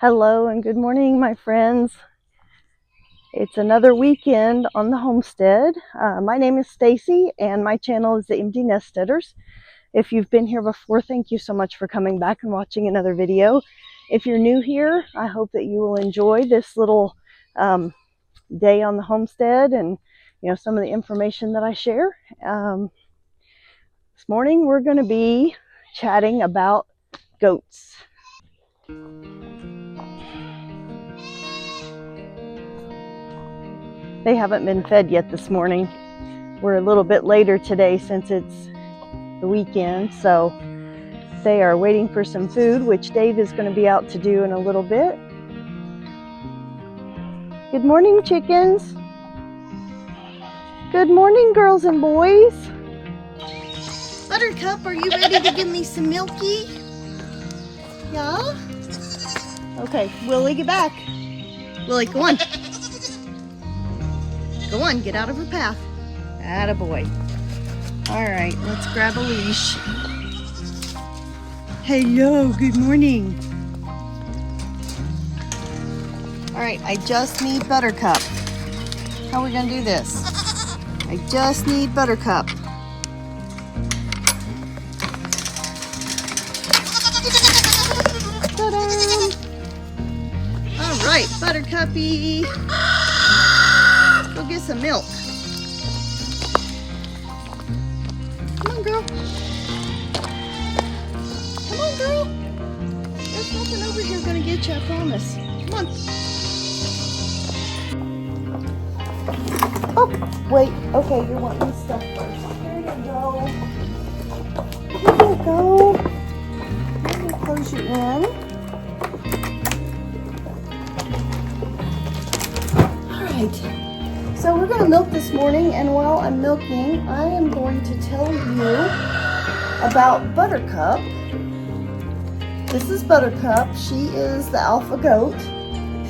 Hello and good morning, my friends. It's another weekend on the homestead. My name is Stacy and my channel is the Empty Neststeaders. If you've been here before, thank you so much for coming back and watching another video. If you're new here, I hope that you will enjoy this little day on the homestead and some of the information that I share. This morning we're going to be chatting about goats. They haven't been fed yet this morning. We're a little bit later today since it's the weekend, so they are waiting for some food, which Dave is going to be out to do in a little bit. Good morning, chickens. Good morning, girls and boys. Buttercup, are you ready to give me some milky? Yeah? Okay, Willie, get back. Willie, go on. Go on, get out of her path. Attaboy. All right, let's grab a leash. Hello, good morning. All right, I just need Buttercup. How are we gonna do this? I just need Buttercup. Ta-da! All right, Buttercuppy. Let's go get some milk. Come on, girl. Come on, girl. There's nothing over here gonna get you, I promise. Come on. Oh, wait. Okay, you're wanting stuff first. Here you go. Here you go. Let me close you in. All right. So we're gonna milk this morning, and while I'm milking, I am going to tell you about Buttercup. This is Buttercup. She is the alpha goat.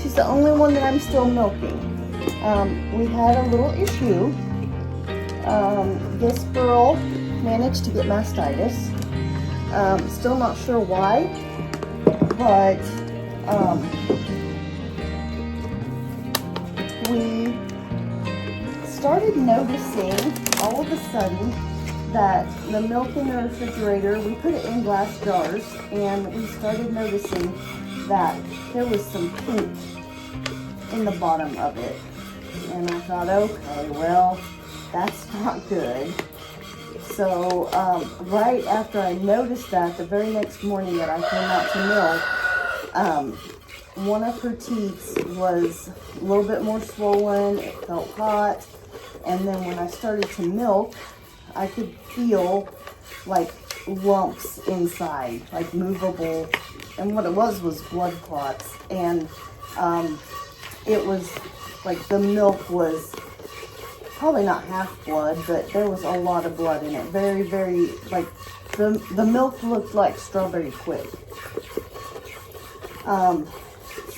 She's the only one that I'm still milking. We had a little issue. This girl managed to get mastitis. Still not sure why, but we started noticing all of a sudden that the milk in the refrigerator, we put it in glass jars, and we started noticing that there was some pink in the bottom of it. And I thought, okay, well, that's not good. So right after I noticed that, the very next morning that I came out to milk, one of her teats was a little bit more swollen. It felt hot. And then when I started to milk, I could feel like lumps inside, like movable. And what it was blood clots. And it was like the milk was probably not half blood, but there was a lot of blood in it. Very, very, like the milk looked like strawberry quick.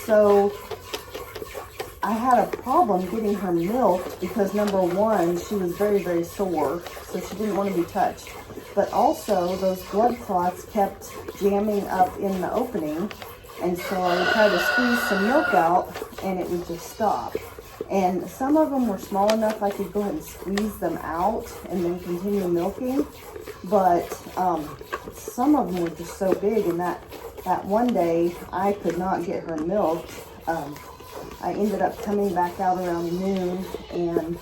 So I had a problem getting her milked because number one, she was very, very sore, so she didn't want to be touched. But also those blood clots kept jamming up in the opening, and so I would try to squeeze some milk out and it would just stop. And some of them were small enough I could go ahead and squeeze them out and then continue milking, but some of them were just so big, and that one day I could not get her milked. I ended up coming back out around noon and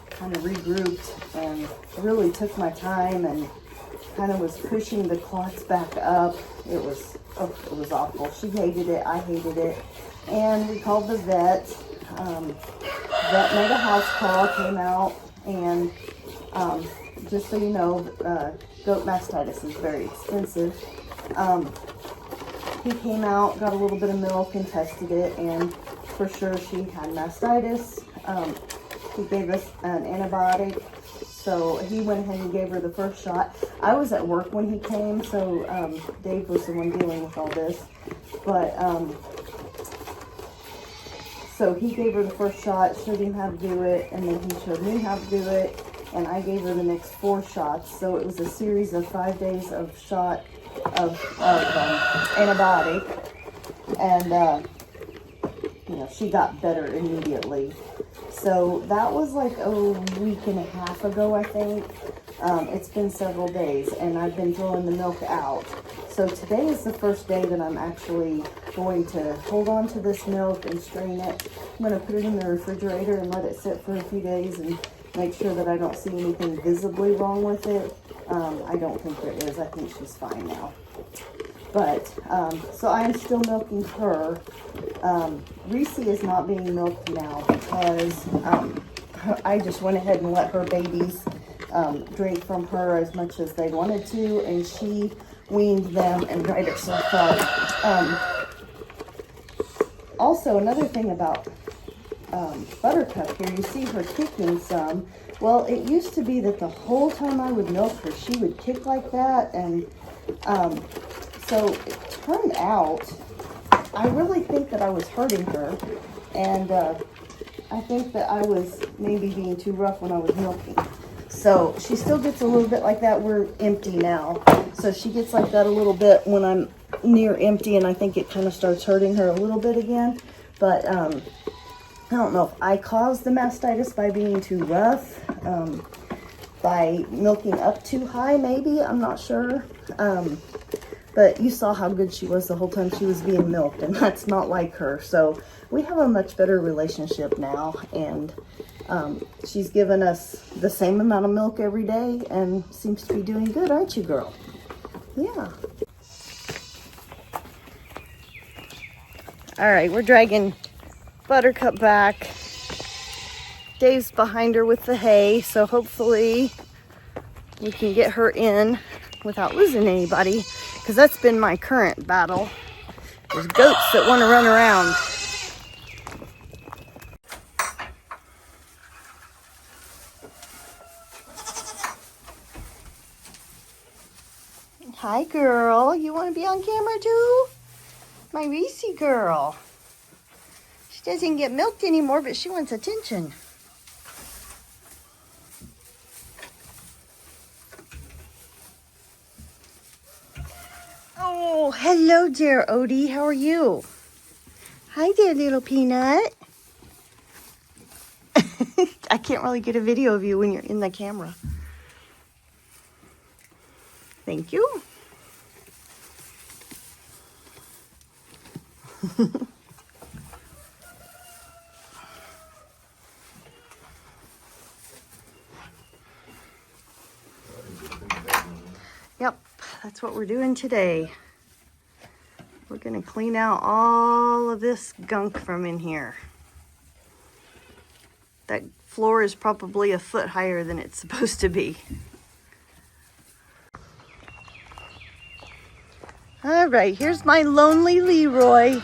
kind of regrouped and really took my time and kind of was pushing the clots back up. It was awful. She hated it, I hated it, and we called the vet. Vet made a house call, came out, and just so you know, goat mastitis is very expensive. He came out, got a little bit of milk and tested it, and for sure she had mastitis. He gave us an antibiotic, so he went ahead and gave her the first shot. I was at work when he came, so Dave was the one dealing with all this, but so he gave her the first shot, showed him how to do it, and then he showed me how to do it, and I gave her the next 4 shots. So it was a series of 5 days of shot of antibiotic. And, you know, she got better immediately. So that was like a week and a half ago, I think. It's been several days, and I've been throwing the milk out. So today is the first day that I'm actually going to hold on to this milk and strain it. I'm going to put it in the refrigerator and let it sit for a few days and make sure that I don't see anything visibly wrong with it. I don't think there is. I think she's fine now. But, so I am still milking her. Reese is not being milked now because I just went ahead and let her babies drink from her as much as they wanted to, and she weaned them and dried herself out. Also, another thing about Buttercup here, you see her kicking some. Well, it used to be that the whole time I would milk her, she would kick like that, and so it turned out, I really think that I was hurting her, and I think that I was maybe being too rough when I was milking. So she still gets a little bit like that. We're empty now, so she gets like that a little bit when I'm near empty, and I think it kind of starts hurting her a little bit again. But I don't know if I caused the mastitis by being too rough, by milking up too high, maybe, I'm not sure. But you saw how good she was the whole time she was being milked, and that's not like her. So we have a much better relationship now, and she's given us the same amount of milk every day and seems to be doing good, aren't you, girl? Yeah. All right, we're dragging Buttercup back. Dave's behind her with the hay, so hopefully we can get her in without losing anybody, because that's been my current battle. There's goats that want to run around. Hi, girl. You want to be on camera too? My Reese girl. She doesn't get milked anymore, but she wants attention. Oh, hello there, Odie. How are you? Hi there, little peanut. I can't really get a video of you when you're in the camera. Thank you. Yep, that's what we're doing today. We're gonna clean out all of this gunk from in here. That floor is probably a foot higher than it's supposed to be. All right, here's my lonely Leroy.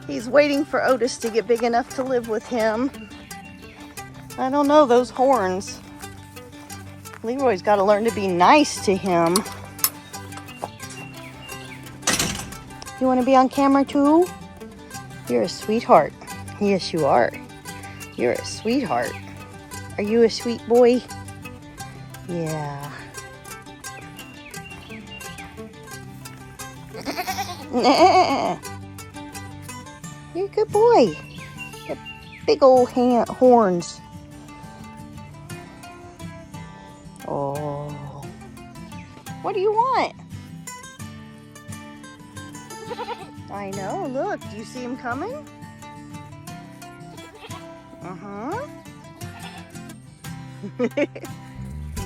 He's waiting for Otis to get big enough to live with him. I don't know, those horns. Leroy's got to learn to be nice to him. You want to be on camera too? You're a sweetheart. Yes, you are. You're a sweetheart. Are you a sweet boy? Yeah. You're a good boy. Your big old horns. Oh. What do you want? I know. Look, do you see him coming? Uh-huh.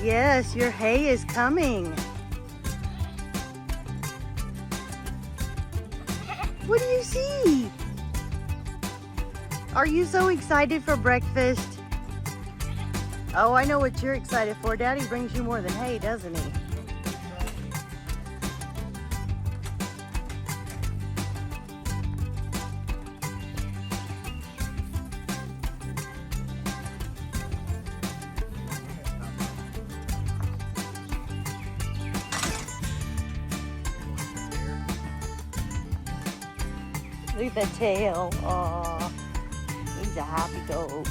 Yes, your hay is coming. What do you see? Are you so excited for breakfast? Oh, I know what you're excited for. Daddy brings you more than hay, doesn't he? Look at the tail. Aw, he's a happy goat.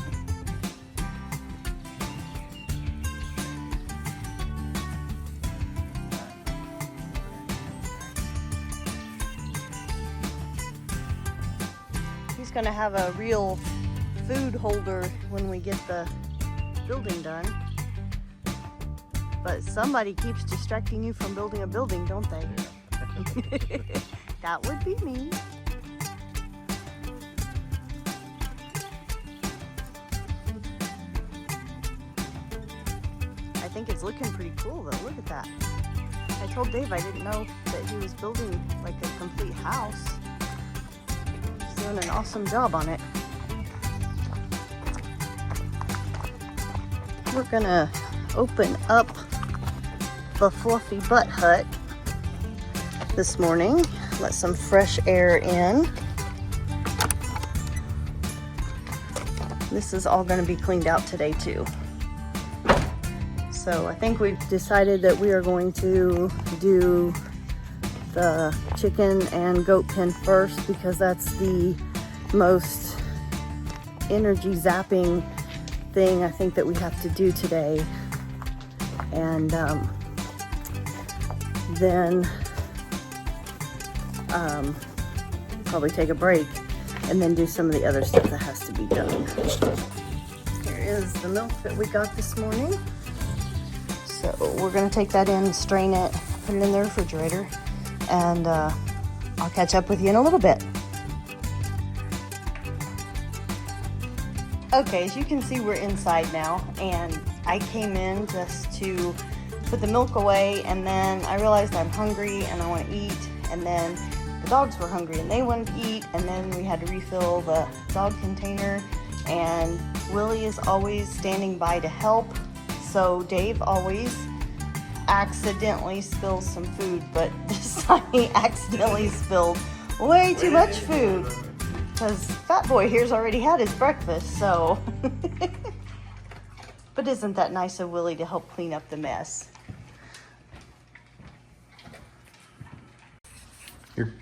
He's gonna have a real food holder when we get the building done. But somebody keeps distracting you from building a building, don't they? That would be me. I think it's looking pretty cool though. Look at that. I told Dave I didn't know that he was building like a complete house. He's doing an awesome job on it. We're gonna open up the fluffy butt hut this morning. Let some fresh air in. This is all gonna be cleaned out today too. So I think we've decided that we are going to do the chicken and goat pen first because that's the most energy zapping thing I think that we have to do today. And then probably take a break and then do some of the other stuff that has to be done. Here is the milk that we got this morning. So we're gonna take that in, strain it, put it in the refrigerator, and I'll catch up with you in a little bit. Okay, as you can see, we're inside now, and I came in just to put the milk away, and then I realized I'm hungry and I want to eat, and then the dogs were hungry and they wanted to eat, and then we had to refill the dog container, and Willie is always standing by to help. So Dave always accidentally spills some food, but this time he accidentally spilled way too much food because Fat Boy here's already had his breakfast, so. But isn't that nice of Willie to help clean up the mess? Here.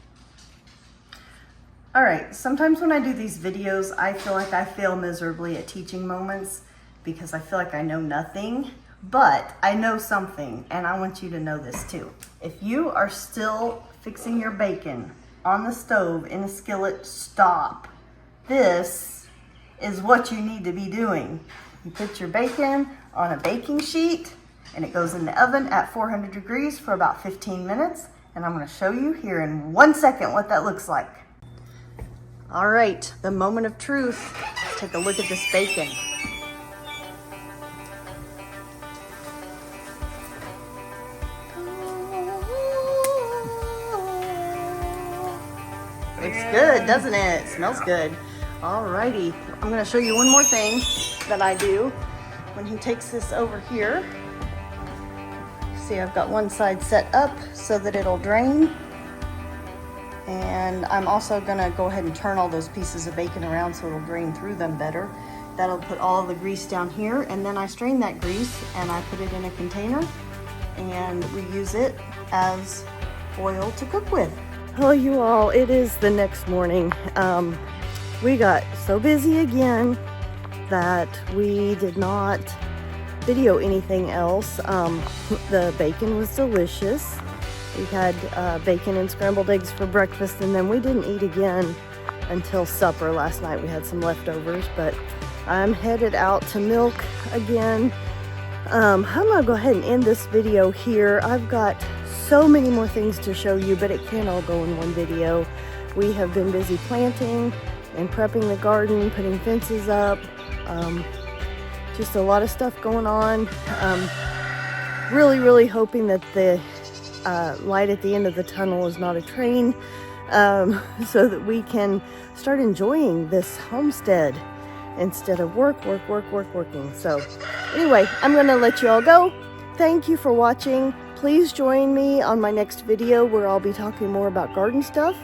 All right, sometimes when I do these videos, I feel like I fail miserably at teaching moments because I feel like I know nothing, but I know something, and I want you to know this too. If you are still fixing your bacon on the stove in a skillet, stop. This is what you need to be doing. You put your bacon on a baking sheet, and it goes in the oven at 400 degrees for about 15 minutes, and I'm gonna show you here in 1 second what that looks like. All right, the moment of truth. Let's take a look at this bacon. Looks good, doesn't it? It smells good. Alrighty, I'm gonna show you one more thing that I do when he takes this over here. See, I've got one side set up so that it'll drain. And I'm also gonna go ahead and turn all those pieces of bacon around so it'll drain through them better. That'll put all of the grease down here, and then I strain that grease and I put it in a container and we use it as oil to cook with. Oh, you all, it is the next morning. We got so busy again that we did not video anything else. The bacon was delicious. We had bacon and scrambled eggs for breakfast, and then we didn't eat again until supper last night. We had some leftovers, but I'm headed out to milk again. I'm gonna go ahead and end this video here. I've got so many more things to show you, but it can't all go in one video. We have been busy planting and prepping the garden, putting fences up, just a lot of stuff going on. Really hoping that the light at the end of the tunnel is not a train, so that we can start enjoying this homestead instead of working. So anyway, I'm gonna let you all go. Thank you for watching. Please join me on my next video where I'll be talking more about garden stuff.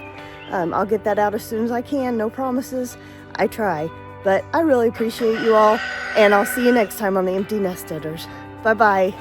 I'll get that out as soon as I can. No promises. I try. But I really appreciate you all, and I'll see you next time on the Empty Nest Eaters. Bye-bye.